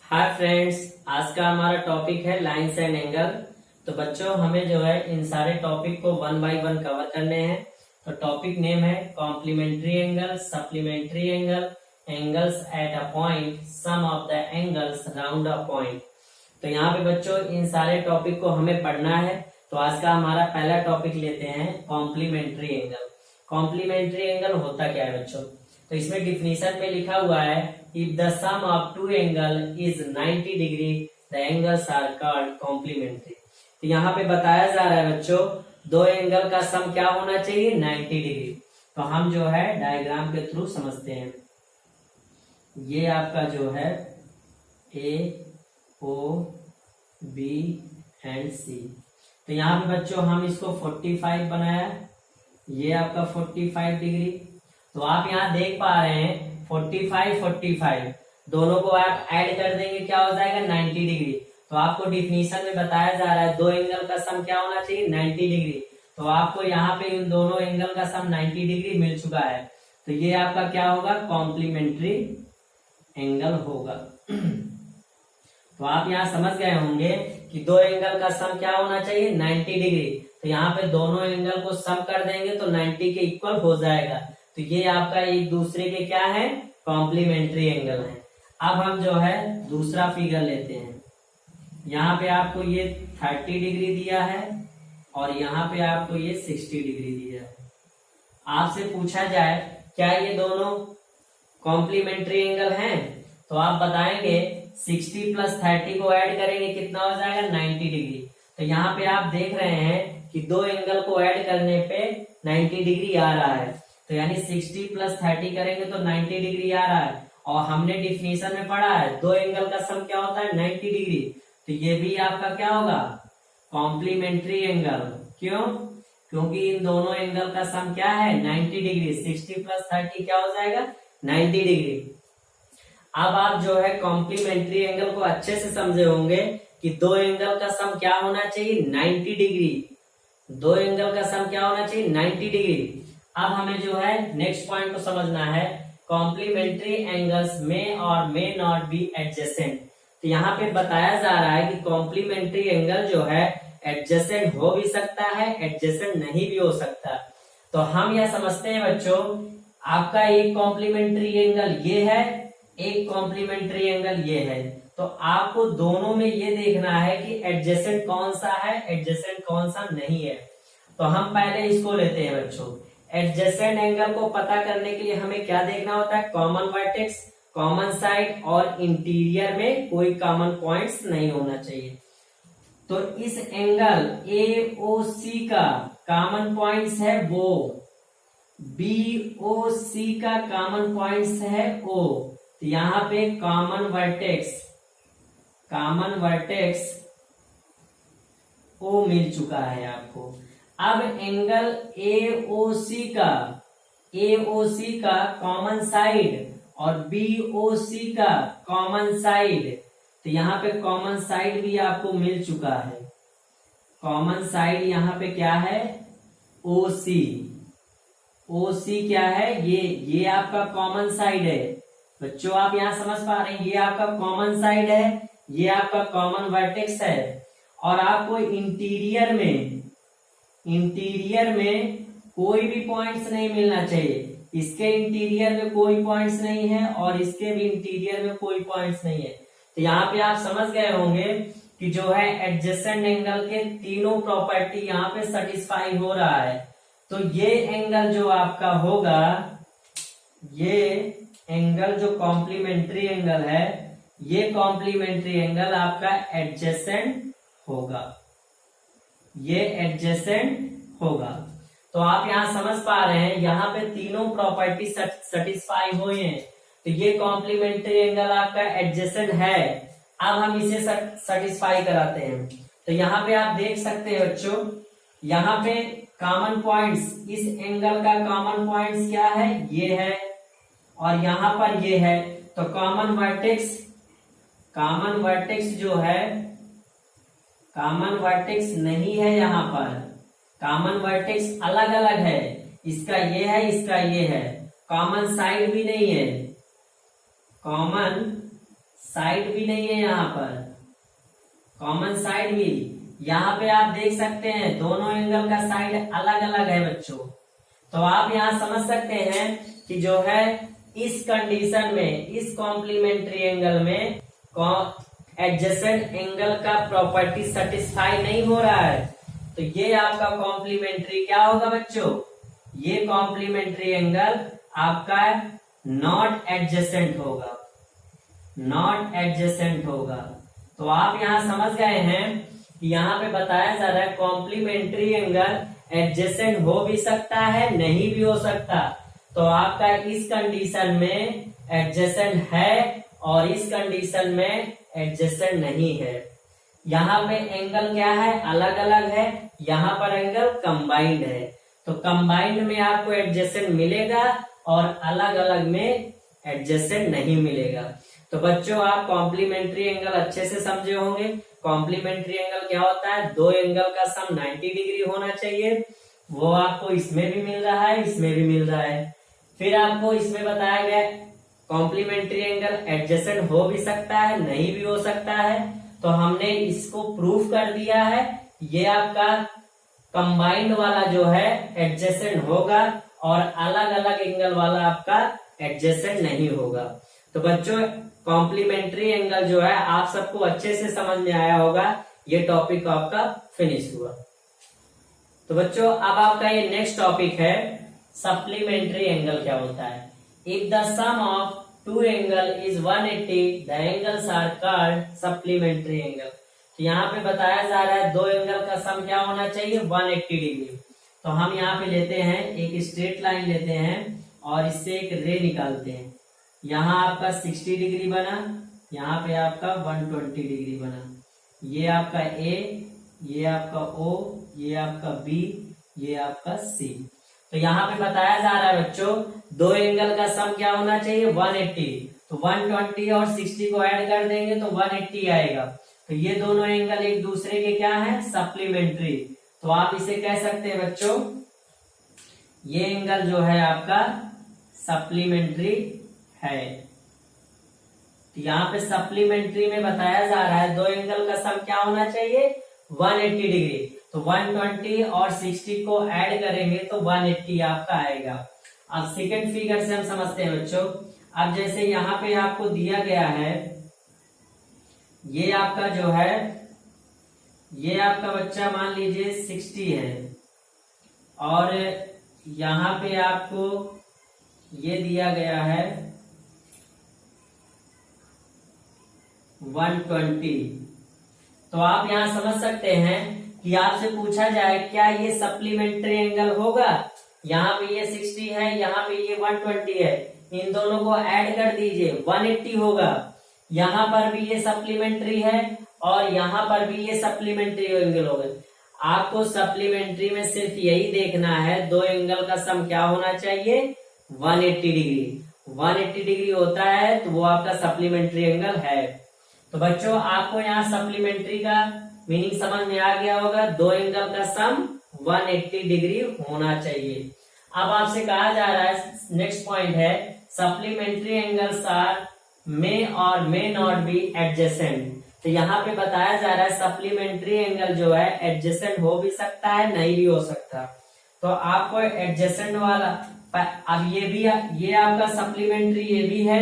Hi friends, आज का हमारा टॉपिक है लाइंस एंड एंगल। तो बच्चों हमें जो है इन सारे टॉपिक को वन बाय वन कवर करने हैं। तो टॉपिक नेम है complementary angle, supplementary angle, angles at a point, sum of the angles round a point. तो यहाँ पे बच्चों इन सारे टॉपिक को हमें पढ़ना है। तो आज का हमारा पहला टॉपिक लेते हैं कॉम्प्लीमेंट्री एंगल। कॉम्प्लीमेंट्री एंगल होता क्या है बच्चों? तो इसमें डिफिनीशन में लिखा हुआ है if the sum of two angle is 90 degree the angles are called complementary. तो यहाँ पे बताया जा रहा है बच्चों दो एंगल का सम क्या होना चाहिए, 90 डिग्री। तो हम जो है डायग्राम के थ्रू समझते हैं। ये आपका जो है ए ओ बी एंड सी। तो यहाँ पे बच्चों हम इसको 45 बनाया, ये आपका 45 डिग्री। तो आप यहाँ देख पा रहे हैं 45 दोनों को आप ऐड कर देंगे क्या हो जाएगा, 90 डिग्री। तो आपको डिफिनीशन में बताया जा रहा है दो एंगल का सम क्या होना चाहिए, 90 डिग्री। तो आपको यहाँ पे इन दोनों एंगल का सम 90 डिग्री मिल चुका है। तो ये आपका क्या होगा, कॉम्प्लीमेंट्री एंगल होगा। तो आप यहाँ समझ गए होंगे कि दो एंगल का सम क्या होना चाहिए, 90 डिग्री। तो यहाँ पे दोनों एंगल को सम कर देंगे तो 90 के इक्वल हो जाएगा। तो ये आपका एक दूसरे के क्या है, कॉम्प्लीमेंट्री एंगल है। अब हम जो है दूसरा फिगर लेते हैं। यहाँ पे आपको ये 30 डिग्री दिया है और यहाँ पे आपको ये 60 डिग्री दिया है। आपसे पूछा जाए क्या ये दोनों कॉम्प्लीमेंट्री एंगल हैं, तो आप बताएंगे 60 प्लस 30 को ऐड करेंगे कितना हो जाएगा, 90 डिग्री। तो यहाँ पे आप देख रहे हैं कि दो एंगल को ऐड करने पे 90 डिग्री आ रहा है। तो यानी 60 प्लस 30 करेंगे तो 90 डिग्री आ रहा है। और हमने डिफिनीशन में पढ़ा है दो एंगल का सम क्या होता है, 90 डिग्री। तो ये भी आपका क्या होगा, कॉम्प्लीमेंट्री एंगल। क्यों? क्योंकि इन दोनों एंगल का सम क्या है, 90 डिग्री। 60 प्लस 30 क्या हो जाएगा, 90 डिग्री। अब आप जो है कॉम्प्लीमेंट्री एंगल को अच्छे से समझे होंगे कि दो एंगल का सम क्या होना चाहिए, 90 डिग्री। दो एंगल का सम क्या होना चाहिए, 90 डिग्री। अब हमें जो है नेक्स्ट पॉइंट को समझना है, कॉम्प्लीमेंट्री एंगल्स में और मे नॉट बी एडजेसेंट। तो यहाँ पे बताया जा रहा है कि कॉम्प्लीमेंट्री एंगल जो है एडजेसेंट हो भी सकता है, एडजेसेंट नहीं भी हो सकता। तो हम यह समझते हैं बच्चों, आपका एक कॉम्प्लीमेंट्री एंगल ये है, एक कॉम्प्लीमेंट्री एंगल ये है। तो आपको दोनों में ये देखना है कि एडजेसेंट कौन सा है, एडजेसेंट कौन सा नहीं है। तो हम पहले इसको लेते हैं बच्चों। एडजेसेंट एंगल को पता करने के लिए हमें क्या देखना होता है, कॉमन वर्टेक्स, कॉमन साइड और इंटीरियर में कोई कॉमन पॉइंट्स नहीं होना चाहिए। तो इस एंगल AOC का कॉमन पॉइंट्स है वो, BOC का कॉमन पॉइंट्स है O। तो यहाँ पे कॉमन वर्टेक्स O मिल चुका है आपको। अब एंगल AOC का कॉमन साइड और BOC का कॉमन साइड। तो यहाँ पे कॉमन साइड भी आपको मिल चुका है। कॉमन साइड यहाँ पे क्या है, OC क्या है, ये आपका कॉमन साइड है। बच्चों आप यहाँ समझ पा रहे हैं, ये आपका कॉमन साइड है, ये आपका कॉमन वर्टेक्स है। और आपको इंटीरियर में कोई भी पॉइंट्स नहीं मिलना चाहिए। इसके इंटीरियर में कोई पॉइंट्स नहीं है और इसके भी इंटीरियर में कोई पॉइंट्स नहीं है। तो यहाँ पे आप समझ गए होंगे कि जो है एडजेसेंट एंगल के तीनों प्रॉपर्टी यहाँ पे सेटिस्फाई हो रहा है। तो ये एंगल जो आपका होगा, ये एंगल जो कॉम्प्लीमेंट्री एंगल है, ये कॉम्प्लीमेंट्री एंगल आपका एडजेसेंट होगा, ये एडजेसेंट होगा। तो आप यहाँ समझ पा रहे हैं, यहाँ पे तीनों प्रॉपर्टी सेटिस्फाई हुए हैं। तो ये कॉम्प्लीमेंट्री एंगल आपका एडजेसेंट है। अब हम इसे सेटिस्फाई कराते हैं। तो यहाँ पे आप देख सकते हैं बच्चों, यहाँ पे कॉमन पॉइंट्स, इस एंगल का कॉमन पॉइंट्स क्या है, ये है और यहाँ पर ये है। तो कॉमन वर्टेक्स जो है, कॉमन वर्टेक्स नहीं है यहाँ पर, कॉमन वर्टेक्स अलग अलग है। इसका ये है, इसका ये है। कॉमन साइड भी नहीं है, कॉमन साइड भी नहीं है यहाँ पर, कॉमन साइड भी। यहाँ पे आप देख सकते हैं दोनों एंगल का साइड अलग अलग है बच्चों। तो आप यहाँ समझ सकते हैं कि जो है इस कंडीशन में, इस कॉम्प्लीमेंट्री एंगल में एडजेसेंट एंगल का प्रॉपर्टी सेटिस्फाई नहीं हो रहा है। तो ये आपका कॉम्प्लीमेंट्री क्या होगा बच्चों, ये कॉम्प्लीमेंट्री एंगल आपका नॉट एडजेसेंट होगा, नॉट एडजेसेंट होगा। तो आप यहाँ समझ गए हैं कि यहाँ पे बताया जा रहा है कॉम्प्लीमेंट्री एंगल एडजेसेंट हो भी सकता है, नहीं भी हो सकता। तो आपका इस कंडीशन में एडजेसेंट है और इस कंडीशन में एडजेसेंट नहीं है। यहाँ पे एंगल क्या है, अलग अलग है, यहाँ पर एंगल कंबाइंड है। तो कंबाइंड में आपको एडजेसेंट मिलेगा और अलग अलग में एडजेसेंट नहीं मिलेगा। तो बच्चों आप कॉम्प्लीमेंट्री एंगल अच्छे से समझे होंगे। कॉम्प्लीमेंट्री एंगल क्या होता है, दो एंगल का सम 90 डिग्री होना चाहिए। वो आपको इसमें भी मिल रहा है, इसमें भी मिल रहा है। फिर आपको इसमें बताया गया कॉम्प्लीमेंट्री एंगल एडजेसेंट हो भी सकता है, नहीं भी हो सकता है। तो हमने इसको प्रूफ कर दिया है। ये आपका कंबाइंड वाला जो है एडजेसेंट होगा और अलग अलग एंगल वाला आपका एडजेसेंट नहीं होगा। तो बच्चों कॉम्प्लीमेंट्री एंगल जो है आप सबको अच्छे से समझ में आया होगा। ये टॉपिक आपका फिनिश हुआ। तो बच्चों अब आपका ये नेक्स्ट टॉपिक है सप्लीमेंट्री एंगल क्या होता है। If the sum of two angle is 180 the angles are called supplementary angle. तो यहाँ पे बताया जा रहा है दो एंगल का सम क्या होना चाहिए, 180 डिग्री। तो हम यहाँ पे लेते हैं एक स्ट्रेट लाइन लेते हैं और इससे एक रे निकालते हैं। यहाँ आपका 60 डिग्री बना, यहाँ पे आपका 120 डिग्री बना। ये आपका ए, ये आपका ओ, ये आपका बी, ये आपका सी। तो यहाँ पे बताया जा रहा है बच्चों दो एंगल का सम क्या होना चाहिए, 180। तो 120 और 60 को ऐड कर देंगे तो 180 आएगा। तो ये दोनों एंगल एक दूसरे के क्या है, सप्लीमेंट्री। तो आप इसे कह सकते हैं बच्चों ये एंगल जो है आपका सप्लीमेंट्री है। तो यहाँ पे सप्लीमेंट्री में बताया जा रहा है दो एंगल का सम क्या होना चाहिए, 180 डिग्री। तो 120 और 60 को ऐड करेंगे तो 180 आपका आएगा। अब सेकंड फिगर से हम समझते हैं बच्चों। अब जैसे यहाँ पे आपको दिया गया है ये आपका जो है, ये आपका बच्चा मान लीजिए 60 है और यहाँ पे आपको ये दिया गया है 120। तो आप यहाँ समझ सकते हैं कि आपसे पूछा जाए क्या ये सप्लीमेंट्री एंगल होगा। यहाँ पे ये 60 है, यहाँ पे ये 120 है, इन दोनों को ऐड कर दीजिए 180 होगा। यहाँ पर भी ये सप्लीमेंट्री है और यहाँ पर भी ये सप्लीमेंट्री एंगल होगा। आपको सप्लीमेंट्री में सिर्फ यही देखना है दो एंगल का सम क्या होना चाहिए, 180 डिग्री। 180 डिग्री होता है तो वो आपका सप्लीमेंट्री एंगल है। तो बच्चों आपको यहाँ सप्लीमेंट्री का मीनिंग समझ में आ गया होगा, दो एंगल का सम 180 डिग्री होना चाहिए। अब आपसे कहा जा रहा है नेक्स्ट पॉइंट है सप्लीमेंट्री एंगल्स आर मे और मे नॉट बी एडजेसेंट। तो यहाँ पे बताया जा रहा है सप्लीमेंट्री एंगल जो है एडजेसेंट हो भी सकता है, नहीं भी हो सकता। तो आपको एडजेसेंट वाला, अब ये भी, ये आपका सप्लीमेंट्री ये भी है,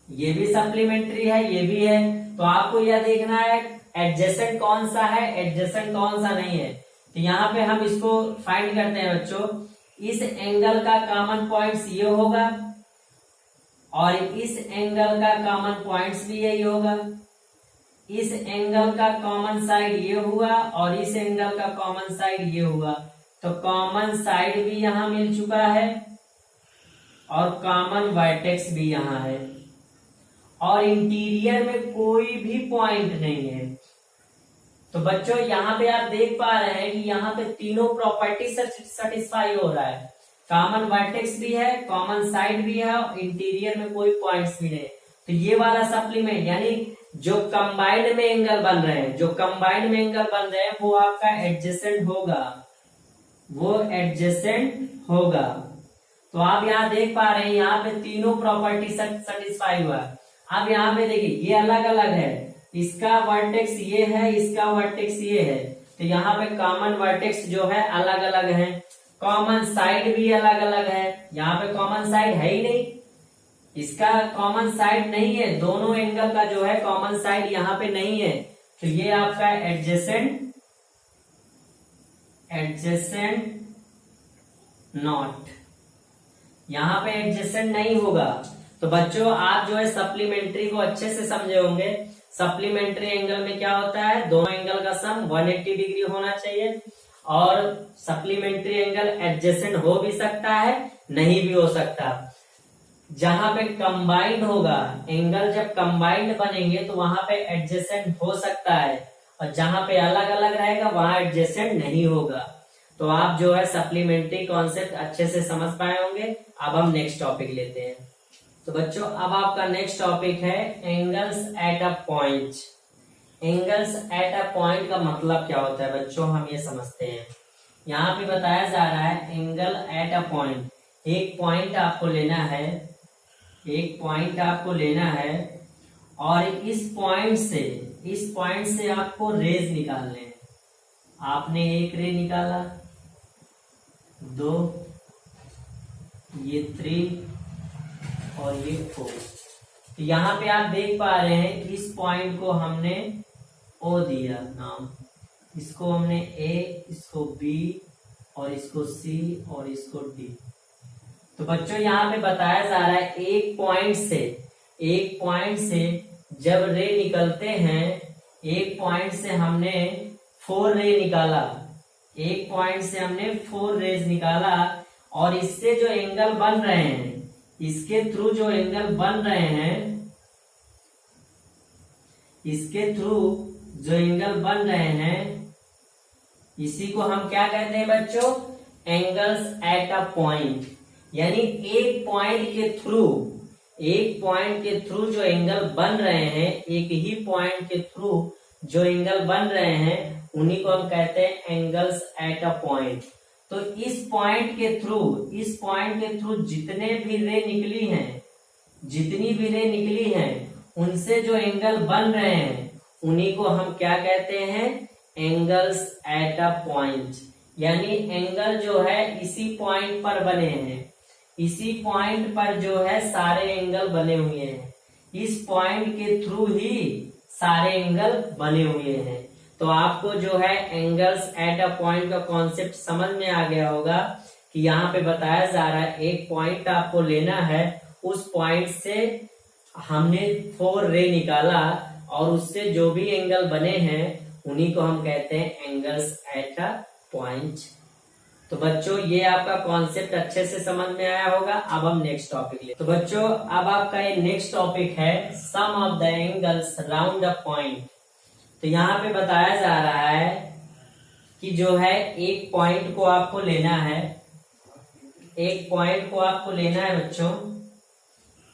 ये भी सप्लीमेंट्री है, ये भी है। तो आपको यह देखना है एडजेसेंट कौन सा है, एडजेसेंट कौन सा नहीं है। तो यहाँ पे हम इसको फाइंड करते हैं बच्चों। इस एंगल का कॉमन पॉइंट्स ये होगा और इस एंगल का कॉमन पॉइंट्स भी यही होगा। इस एंगल का कॉमन साइड ये हुआ और इस एंगल का कॉमन साइड ये हुआ। तो कॉमन साइड भी यहां मिल चुका है और कॉमन वर्टेक्स भी यहां है और इंटीरियर में कोई भी पॉइंट नहीं है। तो बच्चों यहाँ पे आप देख पा रहे हैं कि यहाँ पे तीनों प्रॉपर्टी सेटिस्फाई हो रहा है। कॉमन वर्टेक्स भी है, कॉमन साइड भी है और इंटीरियर में कोई पॉइंट्स भी नहीं। तो ये वाला सप्लीमेंट यानी जो कंबाइंड में एंगल बन रहे हैं, जो कंबाइंड में एंगल बन रहे हैं वो आपका एडजेसेंट होगा, वो एडजेसेंट होगा। तो आप यहाँ देख पा रहे हैं यहाँ पे तीनों प्रॉपर्टी सेटिस्फाई हुआ है। अब यहाँ पे देखिए ये अलग अलग है, इसका वर्टेक्स ये है, इसका वर्टेक्स ये है, तो यहाँ पे कॉमन वर्टेक्स जो है अलग अलग है, कॉमन साइड भी अलग अलग है, यहाँ पे कॉमन साइड है ही नहीं, इसका कॉमन साइड नहीं है, दोनों एंगल का जो है कॉमन साइड यहाँ पे नहीं है, तो ये आपका एडजेसेंट नॉट, यहाँ पे एडजेसेंट नहीं होगा। तो बच्चों आप जो है सप्लीमेंट्री को अच्छे से समझे होंगे। सप्लीमेंट्री एंगल में क्या होता है, दोनों एंगल का सम 180 डिग्री होना चाहिए, और सप्लीमेंट्री एंगल एडजेसेंट हो भी सकता है, नहीं भी हो सकता। जहां पे कंबाइंड होगा एंगल, जब कंबाइंड बनेंगे तो वहां पे एडजेसेंट हो सकता है, और जहां पे अलग अलग रहेगा वहां एडजेसेंट नहीं होगा। तो आप जो है सप्लीमेंट्री कॉन्सेप्ट अच्छे से समझ पाए होंगे। अब हम नेक्स्ट टॉपिक लेते हैं। तो बच्चों अब आपका नेक्स्ट टॉपिक है angles at a point. Angles at a point का मतलब क्या होता है बच्चों, हम ये समझते हैं। यहाँ पे बताया जा रहा है एंगल एट अ पॉइंट, एक पॉइंट आपको लेना है, एक पॉइंट आपको लेना है, और इस पॉइंट से आपको रेज निकालने हैं। आपने एक रे निकाला, 2, ये 3 और ये 4। तो यहाँ पे आप देख पा रहे हैं इस पॉइंट को हमने O दिया नाम, इसको हमने A, इसको B और इसको C और इसको D। तो बच्चों यहाँ पे बताया जा रहा है एक पॉइंट से जब रे निकलते हैं, एक पॉइंट से हमने 4 रे निकाला, एक पॉइंट से हमने 4 रेज निकाला, और इससे जो एंगल बन रहे हैं, इसके थ्रू जो एंगल बन रहे हैं, इसके थ्रू जो एंगल बन रहे हैं, इसी को हम क्या कहते हैं बच्चों, एंगल्स एट अ पॉइंट। यानी एक पॉइंट के थ्रू जो एंगल बन रहे हैं, एक ही पॉइंट के थ्रू जो एंगल बन रहे हैं, उन्हीं को हम कहते हैं एंगल्स एट अ पॉइंट। तो इस पॉइंट के थ्रू जितनी भी रे निकली हैं, उनसे जो एंगल बन रहे हैं, उन्हीं को हम क्या कहते हैं, एंगल्स एट अ पॉइंट। यानी एंगल जो है इसी पॉइंट पर बने हैं, इसी पॉइंट पर जो है सारे एंगल बने हुए हैं, इस पॉइंट के थ्रू ही सारे एंगल बने हुए हैं। तो आपको जो है एंगल्स एट अ पॉइंट का कॉन्सेप्ट समझ में आ गया होगा कि यहाँ पे बताया जा रहा है एक पॉइंट आपको लेना है, उस पॉइंट से हमने 4 रे निकाला, और उससे जो भी एंगल बने हैं उन्हीं को हम कहते हैं एंगल्स एट अ पॉइंट। तो बच्चों ये आपका कॉन्सेप्ट अच्छे से समझ में आया होगा। अब हम नेक्स्ट टॉपिक ले। तो बच्चों अब आपका ये नेक्स्ट टॉपिक है sum of the angles round a point. तो यहाँ पे बताया जा रहा है कि जो है एक पॉइंट को आपको लेना है, एक पॉइंट को आपको लेना है बच्चों।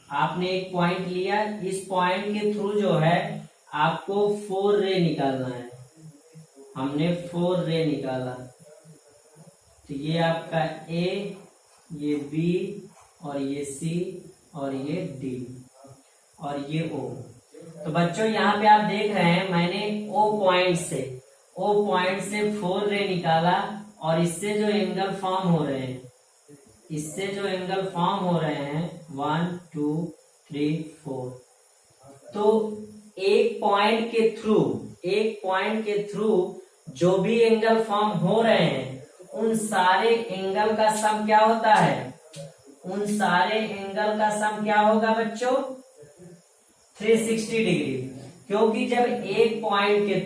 आपने एक पॉइंट लिया, इस पॉइंट के थ्रू जो है आपको 4 रे निकालना है। हमने 4 रे निकाला, तो ये आपका A, ये B और ये C और ये D और ये O। तो बच्चों यहाँ पे आप देख रहे हैं मैंने O पॉइंट से 4 रे निकाला, और इससे जो एंगल फॉर्म हो रहे हैं, 1 2 3 4। तो एक पॉइंट के थ्रू जो भी एंगल फॉर्म हो रहे हैं, उन सारे एंगल का सम क्या होता है, उन सारे एंगल का सम क्या होगा बच्चों, 360 डिग्री। क्योंकि जब एक पॉइंट के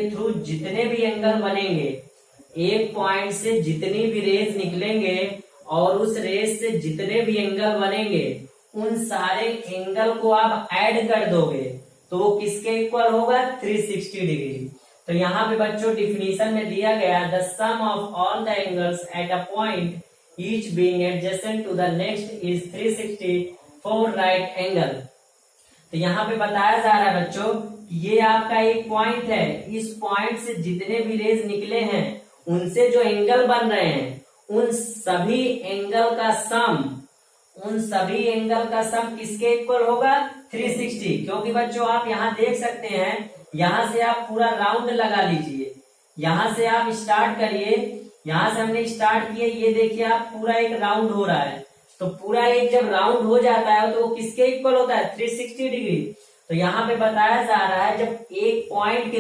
थ्रू जितने भी एंगल बनेंगे, एक पॉइंट से जितनी भी रेज निकलेंगे और उस रेज से जितने भी एंगल बनेंगे, उन सारे एंगल को आप ऐड कर दोगे तो वो किसके इक्वल होगा, 360 डिग्री। तो यहाँ पे बच्चों डिफिनीशन में दिया गया the sum of all the angles at a point each being adjacent to the next is 360 four right angle. तो यहाँ पे बताया जा रहा है बच्चों कि ये आपका एक पॉइंट है, इस पॉइंट से जितने भी रेज निकले हैं, उनसे जो एंगल बन रहे हैं, उन सभी एंगल का सम उन सभी एंगल का सम किसके इक्वल होगा 360। क्योंकि बच्चों आप यहाँ देख सकते हैं, यहाँ से आप पूरा राउंड लगा लीजिए, यहाँ से आप स्टार्ट करिए, यहाँ से हमने स्टार्ट किए, ये देखिए आप पूरा एक राउंड हो रहा है। तो पूरा एक जब राउंड हो जाता है तो वो किसके इक्वल होता है 360 डिग्री। तो यहाँ पे बताया जा रहा है जब एक पॉइंट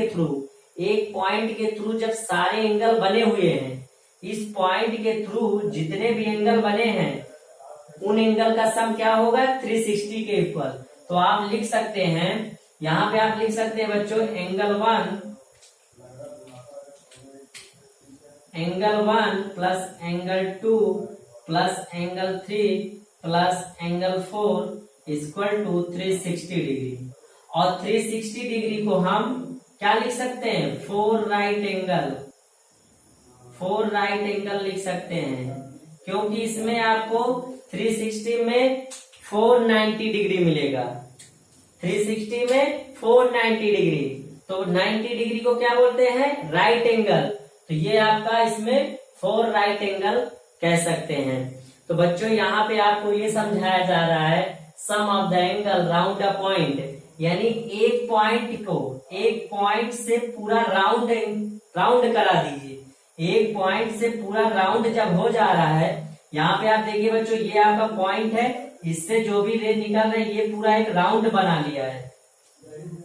के थ्रू जब सारे एंगल बने हुए हैं, इस पॉइंट के थ्रू जितने भी एंगल बने हैं उन एंगल का सम क्या होगा 360 के इक्वल। तो आप लिख सकते हैं, यहाँ पे आप लिख सकते हैं बच्चों angle 1 plus angle 2 plus angle 3 plus angle 4 equal to 360 degree. और 360 डिग्री को हम क्या लिख सकते हैं 4 राइट एंगल लिख सकते हैं, क्योंकि इसमें आपको 360 में 490 डिग्री मिलेगा। 360 में 490 डिग्री, तो 90 डिग्री को क्या बोलते हैं राइट एंगल। तो ये आपका इसमें 4 राइट एंगल कह सकते हैं। तो बच्चों यहाँ पे आपको ये समझाया जा रहा है sum of the angle round a point, यानी एक पॉइंट से पूरा राउंड करा दीजिए। एक पॉइंट से पूरा राउंड जब हो जा रहा है, यहाँ पे आप देखिए बच्चों ये आपका पॉइंट है, इससे जो भी रे निकल रहे ये पूरा एक राउंड बना लिया है,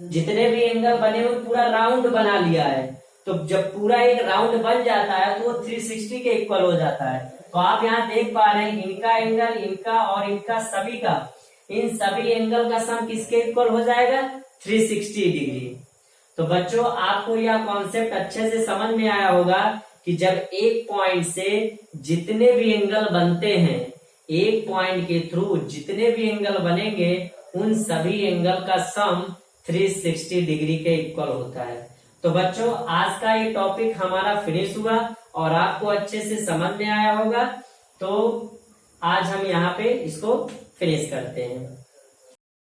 जितने भी एंगल बने हुए पूरा राउंड बना लिया है। तो जब पूरा एक राउंड बन जाता है तो वो 360 के इक्वल हो जाता है। तो आप यहाँ देख पा रहे हैं इनका एंगल, इनका और इनका सभी का, इन सभी एंगल का सम किसके इक्वल हो जाएगा 360 डिग्री। तो बच्चों आपको यह कॉन्सेप्ट अच्छे से समझ में आया होगा कि जब एक पॉइंट से जितने भी एंगल बनते हैं, एक पॉइंट के थ्रू जितने भी एंगल बनेंगे उन सभी एंगल का सम 360 डिग्री के इक्वल होता है। तो बच्चों आज का ये टॉपिक हमारा फिनिश हुआ और आपको अच्छे से समझ में आया होगा। तो आज हम यहाँ पे इसको फिनिश करते हैं।